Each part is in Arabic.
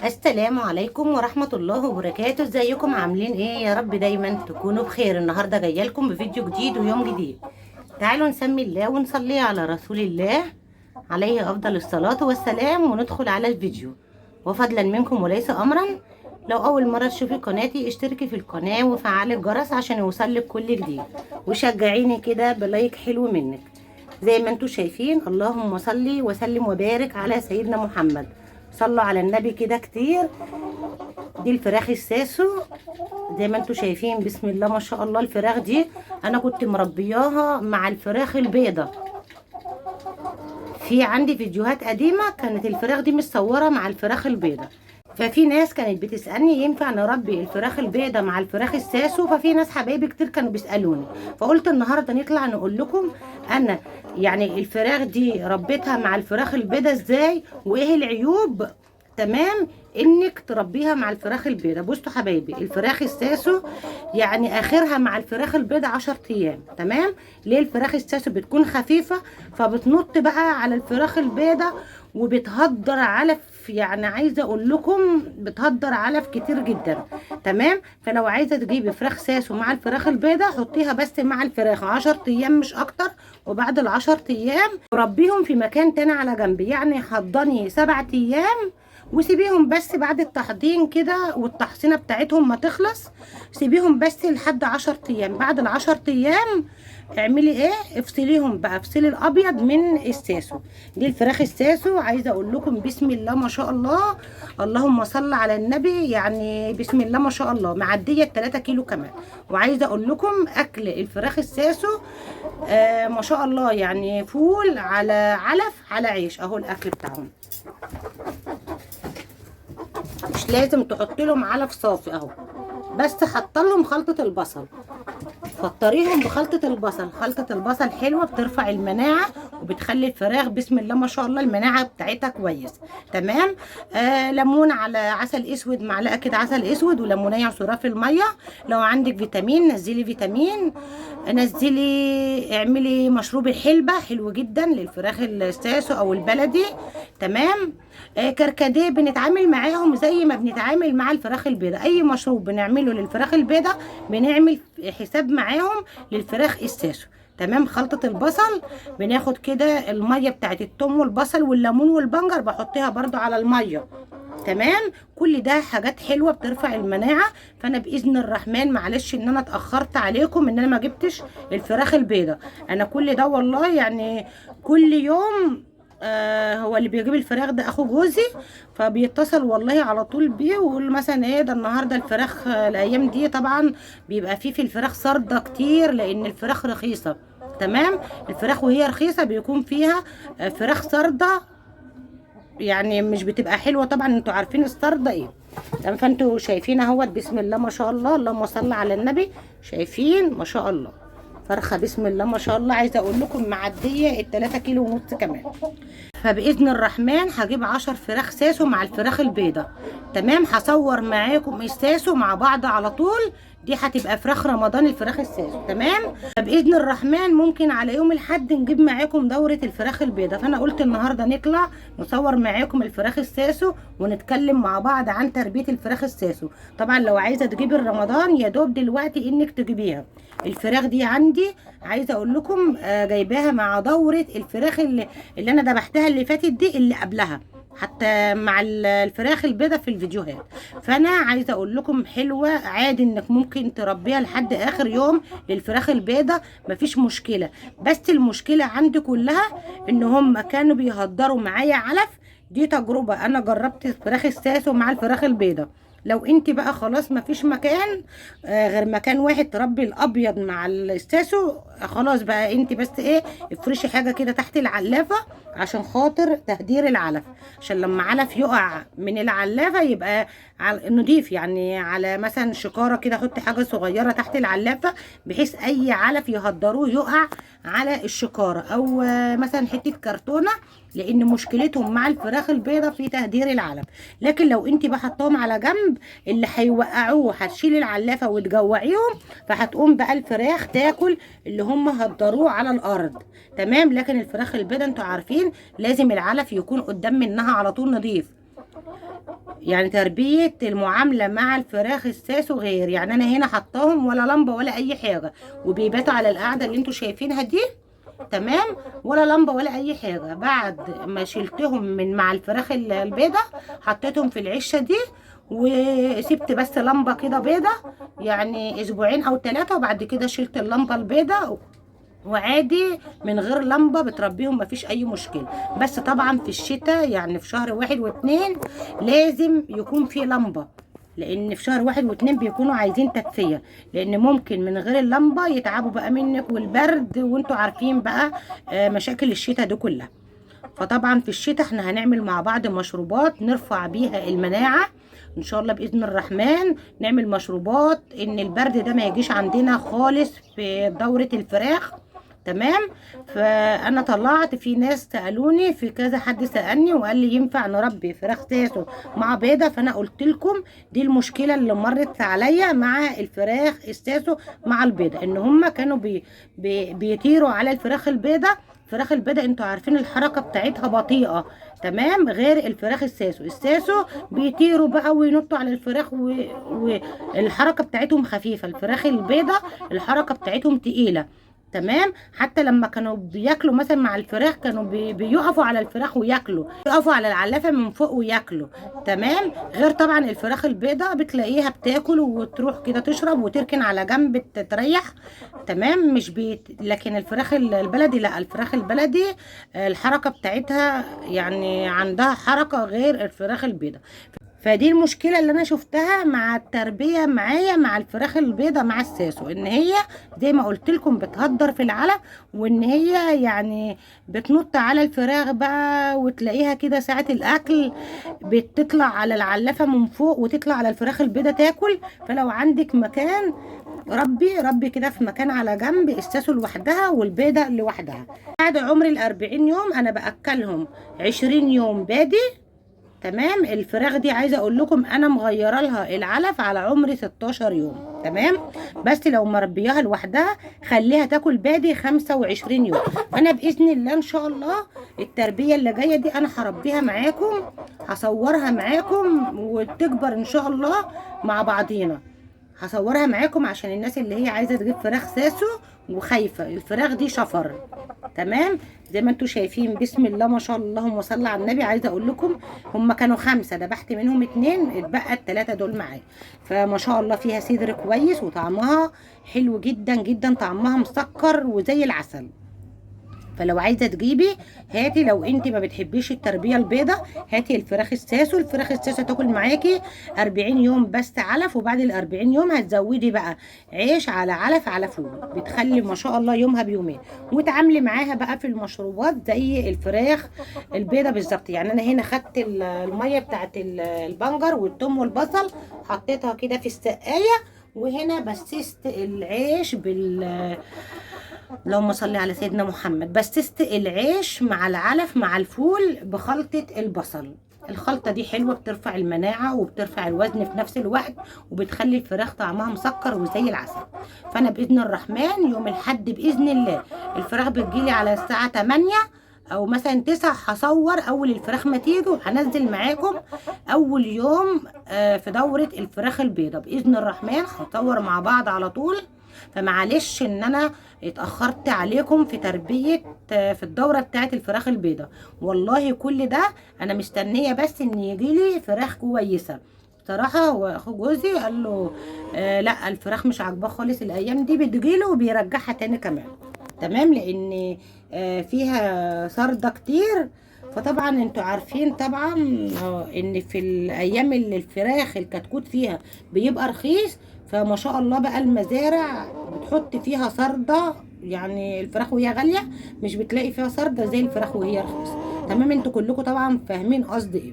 السلام عليكم ورحمة الله وبركاته. ازيكم عاملين ايه؟ يا رب دايما تكونوا بخير. النهاردة جاية لكم بفيديو جديد ويوم جديد. تعالوا نسمي الله ونصلي على رسول الله عليه أفضل الصلاة والسلام وندخل على الفيديو. وفضلا منكم وليس أمرا، لو أول مرة تشوفي قناتي اشتركي في القناة وفعلي الجرس عشان يوصلك كل جديد، وشجعيني كده بلايك حلو منك. زي ما انتم شايفين، اللهم صلي وسلم وبارك على سيدنا محمد. صلوا على النبي كده كتير. دي الفراخ الساسو زي ما انتم شايفين، بسم الله ما شاء الله. الفراخ دي انا كنت مربياها مع الفراخ البيضة. في عندي فيديوهات قديمة كانت الفراخ دي متصورة مع الفراخ البيضة، ففي ناس كانت بتسألني ينفع نربي الفراخ البيضة مع الفراخ الساسو. ففي ناس حبايبي كتير كانوا بيسألوني، فقلت النهاردة نطلع نقول لكم انا يعني الفراخ دي ربيتها مع الفراخ البيضة ازاي، وايه العيوب تمام انك تربيها مع الفراخ البيضة. بصوا حبايبي، الفراخ الساسو يعني اخرها مع الفراخ البيضة 10 ايام. تمام؟ ليه؟ الفراخ الساسو بتكون خفيفة فبتنط بقى على الفراخ البيضة وبتهدر علف. يعني عايزه اقول لكم بتهدر علف كتير جدا. تمام؟ فلو عايزه تجيبي فراخ ساسو مع الفراخ البيضة حطيها بس مع الفراخ 10 ايام مش اكتر، وبعد ال10 ايام ربيهم في مكان تاني على جنب. يعني حضني 7 ايام وسيبيهم بس بعد التحضير كده والتحصينه بتاعتهم ما تخلص، سيبيهم بس لحد 10 ايام. بعد ال10 ايام اعملي ايه؟ افصليهم بقى، افصلي الابيض من الساسو. دي الفراخ الساسو عايزه اقول لكم بسم الله ما شاء الله، اللهم صل على النبي. يعني بسم الله ما شاء الله معديه 3 كيلو كمان. وعايزه اقول لكم اكل الفراخ الساسو ما شاء الله، يعني فول على علف على عيش. اهو الاكل بتاعهم، مش لازم تحط لهم علف صافي اهو، بس حط لهم خلطه البصل. فطريهم بخلطة البصل. خلطة البصل حلوة، بترفع المناعة وبتخلي الفراخ بسم الله ما شاء الله المناعة بتاعتها كويس. تمام؟ ليمون على عسل اسود، معلقة كده عسل اسود وليمونية عصورها في المية. لو عندك فيتامين نزلي فيتامين، نزلي اعملي مشروب الحلبة حلو جدا للفراخ الساسو او البلدي. تمام؟ كركديه بنتعامل معاهم زي ما بنتعامل مع الفراخ البيضاء. اي مشروب بنعمله للفراخ البيضاء بنعمل حساب معاهم للفراخ الساسو. تمام؟ خلطة البصل بناخد كده المية بتاعت التوم والبصل والليمون والبنجر بحطها برضو على المية. تمام؟ كل ده حاجات حلوة بترفع المناعة. فانا باذن الرحمن معلش ان انا اتأخرت عليكم ان انا ما جبتش الفراخ البيضاء. انا كل ده والله يعني كل يوم هو اللي بيجيب الفراخ ده اخو جوزي، فبيتصل والله على طول بيه ويقول مثلا ايه ده النهارده الفراخ. الايام دي طبعا بيبقى فيه في الفراخ سردة كتير لان الفراخ رخيصة. تمام؟ الفراخ وهي رخيصة بيكون فيها فراخ سردة، يعني مش بتبقى حلوة. طبعا انتوا عارفين السردة ايه. تمام؟ فانتوا شايفين اهوت بسم الله ما شاء الله، اللهم صل على النبي. شايفين ما شاء الله فرخة بسم الله ما شاء الله. عايزة اقول لكم معدية ال3 كيلو ونص كمان. فباذن الرحمن هجيب 10 فراخ ساسو مع الفراخ البيضة. تمام؟ هصور معاكم الساسو مع بعض على طول. دي هتبقى فراخ رمضان الفراخ الساسو. تمام؟ فباذن الرحمن ممكن على يوم الاحد نجيب معاكم دورة الفراخ البيضة. فانا قلت النهارده نطلع نصور معاكم الفراخ الساسو ونتكلم مع بعض عن تربية الفراخ الساسو. طبعا لو عايزة تجيبي الرمضان يا دوب دلوقتي انك تجيبيها. الفراخ دي عندي عايزه اقول لكم جايباها مع دوره الفراخ اللي انا ذبحتها اللي فاتت دي اللي قبلها، حتى مع الفراخ البيضة في الفيديوهات. فانا عايزه اقول لكم حلوه عادي انك ممكن تربيها لحد اخر يوم للفراخ البيضة، مفيش مشكله. بس المشكله عندي كلها ان هم كانوا بيهدروا معايا علف. دي تجربه، انا جربت الفراخ الساسو مع الفراخ البيضة. لو انت بقى خلاص مفيش مكان غير مكان واحد تربي الابيض مع الساسو، خلاص بقى انت بس ايه افرشي حاجه كده تحت العلافه عشان خاطر تهدير العلف، عشان لما علف يقع من العلافه يبقى نضيف. يعني على مثلا شكاره كده حطي حاجه صغيره تحت العلافه بحيث اي علف يهدروه يقع على الشكاره، او مثلا حته كرتونه، لان مشكلتهم مع الفراخ البيضة في تهدير العلف. لكن لو انت بقى حطاهم على جنب اللي هيوقعوه هتشيلي العلافة وتجوعيهم، فهتقوم بقى الفراخ تاكل اللي هم هدروه على الارض. تمام؟ لكن الفراخ البيضة انتوا عارفين لازم العلف يكون قدام منها على طول نظيف. يعني تربية المعاملة مع الفراخ الساسو غير. يعني انا هنا حطاهم ولا لمبة ولا اي حاجة، وبيباتوا على القعدة اللي انتوا شايفينها دي، تمام، ولا لمبة ولا اي حاجة. بعد ما شلتهم من مع الفراخ البيضة، حطيتهم في العشة دي، وسبت بس لمبة كده بيضة يعني اسبوعين او 3، وبعد كده شلت اللمبة البيضة، وعادي من غير لمبة بتربيهم مفيش اي مشكلة. بس طبعا في الشتاء يعني في شهر 1 و2 لازم يكون في لمبة، لان في شهر 1 و2 بيكونوا عايزين تدفئة، لان ممكن من غير اللمبة يتعبوا بقى منك والبرد، وانتوا عارفين بقى مشاكل الشتاء دي كلها. فطبعا في الشتاء احنا هنعمل مع بعض مشروبات نرفع بيها المناعة ان شاء الله باذن الرحمن. نعمل مشروبات ان البرد ده ما يجيش عندنا خالص في دورة الفراخ، تمام. فانا طلعت في ناس سالوني، في كذا حد سالني وقال لي ينفع نربي فراخ ساسو مع بيضه؟ فانا قلت لكم دي المشكله اللي مرت عليا مع الفراخ الساسو مع البيضه، ان هم كانوا بيطيروا على الفراخ البيضه. الفراخ البيضه انتوا عارفين الحركه بتاعتها بطيئه، تمام، غير الفراخ الساسو. الساسو بيطيروا بقى وينطوا على الفراخ والحركه بتاعتهم خفيفه. الفراخ البيضه الحركه بتاعتهم تقيله، تمام. حتى لما كانوا بياكلوا مثلا مع الفراخ كانوا بيقفوا على الفراخ وياكلوا، يقفوا على العلافه من فوق وياكلوا، تمام. غير طبعا الفراخ البيضاء بتلاقيها بتاكل وتروح كده تشرب وتركن على جنب تريح، تمام. مش لكن الفراخ البلدي لا، الفراخ البلدي الحركه بتاعتها يعني عندها حركه غير الفراخ البيضاء. فدي المشكلة اللي انا شفتها مع التربية معايا مع الفراخ البيضة مع الساسو، ان هي زي ما قلت لكم بتهدر في العلف، وان هي يعني بتنط على الفراخ بقى، وتلاقيها كده ساعة الاكل بتطلع على العلافة من فوق وتطلع على الفراخ البيضة تاكل. فلو عندك مكان ربي كده في مكان على جنب، الساسو لوحدها والبيضة لوحدها. بعد عمر ال40 يوم انا باكلهم 20 يوم بادي، تمام. الفراخ دي عايزه اقول لكم انا مغيره لها العلف على عمر 16 يوم، تمام. بس لو مربياها لوحدها خليها تاكل بادي 25 يوم. انا باذن الله ان شاء الله التربيه اللي جايه دي انا هربيها معاكم، هصورها معاكم وتكبر ان شاء الله مع بعضينا. هصورها معاكم عشان الناس اللي هي عايزه تجيب فراخ ساسو وخايفه. الفراخ دي شفر، تمام، زي ما انتوا شايفين. بسم الله ما شاء الله، اللهم صل على النبي. عايزه اقول لكم هم كانوا 5، ذبحت منهم 2، اتبقى ال3 دول معايا. فما شاء الله فيها صدر كويس وطعمها حلو جدا جدا، طعمها مسكر وزي العسل. فلو عايزه تجيبي هاتي، لو انت ما بتحبيش التربيه البيضه هاتي الفراخ الساسو. الفراخ الساسو تاكل معاكي 40 يوم بس علف، وبعد ال40 يوم هتزودي بقى عيش على علف على فول، بتخلي ما شاء الله يومها بيومين. وتعاملي معاها بقى في المشروبات زي الفراخ البيضه بالظبط. يعني انا هنا خدت الميه بتاعت البنجر والثوم والبصل، حطيتها كده في السقايه، وهنا بسست العيش اللهم صل على سيدنا محمد. بسست العيش مع العلف مع الفول بخلطة البصل. الخلطة دي حلوة، بترفع المناعة وبترفع الوزن في نفس الوقت، وبتخلي الفراخ طعمها مسكر وزي العسل. فأنا بإذن الرحمن يوم الحد بإذن الله الفراخ بتجيلي على الساعة 8 او مثلا 9، هصور اول الفراخ ما تيجي، وهنزل معاكم اول يوم في دورة الفراخ البيضة باذن الرحمن. هنصور مع بعض على طول. فمعلش ان انا اتاخرت عليكم في تربيه في الدوره بتاعه الفراخ البيضة. والله كل ده انا مستنيه بس ان يجيلي فراخ كويسه. بصراحه هو اخو جوزي قال له لا الفراخ مش عاجباه خالص الايام دي، بتجيله وبيرجعها تاني كمان، تمام، لان فيها سردة كتير. فطبعا انتوا عارفين طبعا ان في الايام اللي الفراخ الكتكوت فيها بيبقى رخيص، فما شاء الله بقى المزارع بتحط فيها سردة. يعني الفراخ وهي غالية مش بتلاقي فيها سردة زي الفراخ وهي رخيصة، تمام. انتوا كلكم طبعا فاهمين قصدي ايه.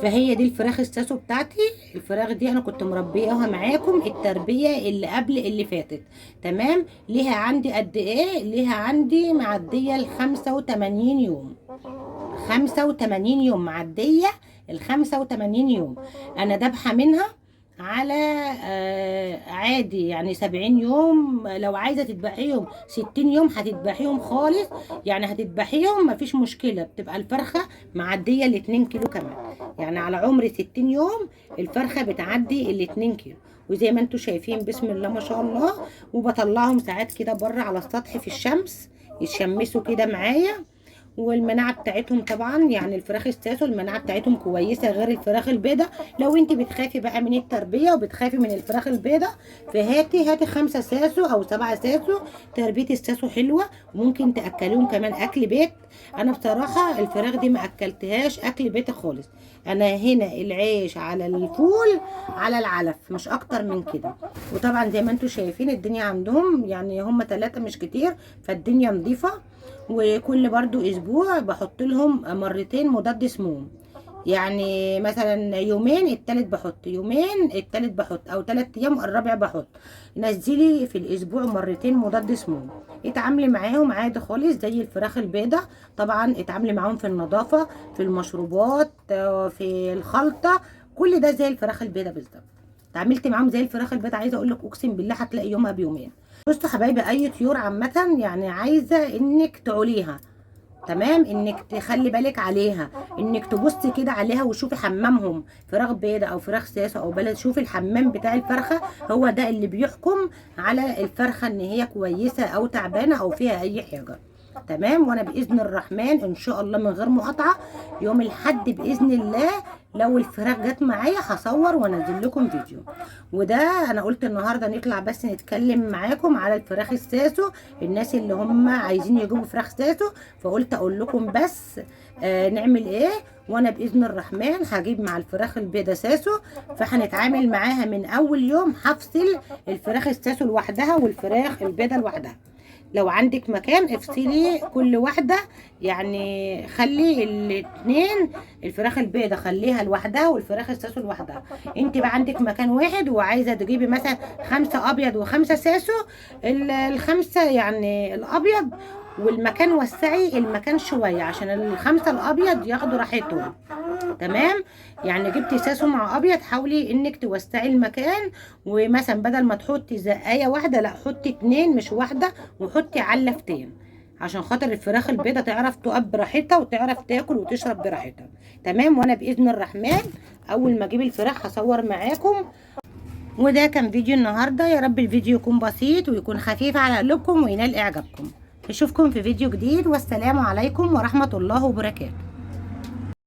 فهي دي الفراخ الساسو بتاعتي. الفراخ دي انا كنت مربيها معاكم التربيه اللي قبل اللي فاتت، تمام. ليها عندي قد ايه؟ ليها عندي معديه ال 85 يوم. 85 يوم معديه ال 85 يوم. انا دابحه منها على عادي يعني 70 يوم. لو عايزه تذبحيهم 60 يوم هتذبحيهم خالص، يعني هتذبحيهم مفيش مشكله، بتبقى الفرخه معديه ال2 كيلو كمان. يعني على عمر 60 يوم الفرخه بتعدي ال2 كيلو. وزي ما انتم شايفين بسم الله ما شاء الله. وبطلعهم ساعات كده بره على السطح في الشمس يتشمسوا كده معايا. والمناعه بتاعتهم طبعا يعني الفراخ الساسو المناعه بتاعتهم كويسه غير الفراخ البيضه. لو انت بتخافي بقى من التربيه وبتخافي من الفراخ البيضه، فهاتي 5 ساسو او 7 ساسو. تربيه الساسو حلوه وممكن تاكليهم كمان اكل بيت. انا بصراحه الفراخ دي ما اكلتهاش اكل بيت خالص. انا هنا العيش على الفول على العلف مش اكتر من كده. وطبعا زي ما انتم شايفين الدنيا عندهم يعني هم 3 مش كتير، فالدنيا نظيفه. وكل برضو اسبوع بحط لهم مرتين مضاد سموم. يعني مثلا يومين التالت بحط، يومين التالت بحط، او 3 ايام الرابع بحط. نزلي في الاسبوع مرتين مضاد سموم. اتعاملي معاهم عادي خالص زي الفراخ البيضة. طبعا اتعاملي معاهم في النظافة، في المشروبات، في الخلطة، كل ده زي الفراخ البيضة بالظبط. اتعاملت معاهم زي الفراخ البيضة، عايزه اقول لك اقسم بالله هتلاقي يومها بيومين. بصوا حبايبي، اي طيور عامه يعني عايزه انك تعوليها، تمام، انك تخلي بالك عليها، انك تبصي كده عليها وشوفي حمامهم، فراخ بيضة او فراخ ساسة او بلد، شوفي الحمام بتاع الفرخه، هو ده اللي بيحكم على الفرخه ان هي كويسه او تعبانه او فيها اي حاجه. تمام. وانا باذن الرحمن ان شاء الله من غير مقاطعه يوم الاحد باذن الله لو الفراخ جت معايا هصور وانزل لكم فيديو. وده انا قلت النهارده نطلع بس نتكلم معاكم على الفراخ الساسو. الناس اللي هم عايزين يجيبوا فراخ ساسو فقلت اقول لكم بس نعمل ايه. وانا باذن الرحمن هجيب مع الفراخ البيضه ساسو، فهنتعامل معاها من اول يوم. هفصل الفراخ الساسو لوحدها والفراخ البيضه لوحدها. لو عندك مكان افصلي كل واحدة، يعني خلي الاتنين، الفراخ البيضة خليها لوحدها والفراخ الساسو لوحدها. انت بقى عندك مكان واحد وعايزة تجيبي مثلا 5 ابيض و5 ساسو، ال5 يعني الابيض، والمكان وسعي المكان شوية عشان ال5 الابيض ياخدوا راحتهم. تمام. يعني جبتي ساسو مع ابيض حاولي انك توسعي المكان، ومثلا بدل ما تحطي زقايه واحده لا حطي 2 مش واحده، وحطي علفتين عشان خاطر الفراخ البيضه تعرف تقب براحتها وتعرف تاكل وتشرب براحتها. تمام. وانا باذن الرحمن اول ما اجيب الفراخ هصور معاكم. وده كان فيديو النهارده، يا رب الفيديو يكون بسيط ويكون خفيف على قلوبكم وينال اعجابكم. اشوفكم في فيديو جديد، والسلام عليكم ورحمه الله وبركاته.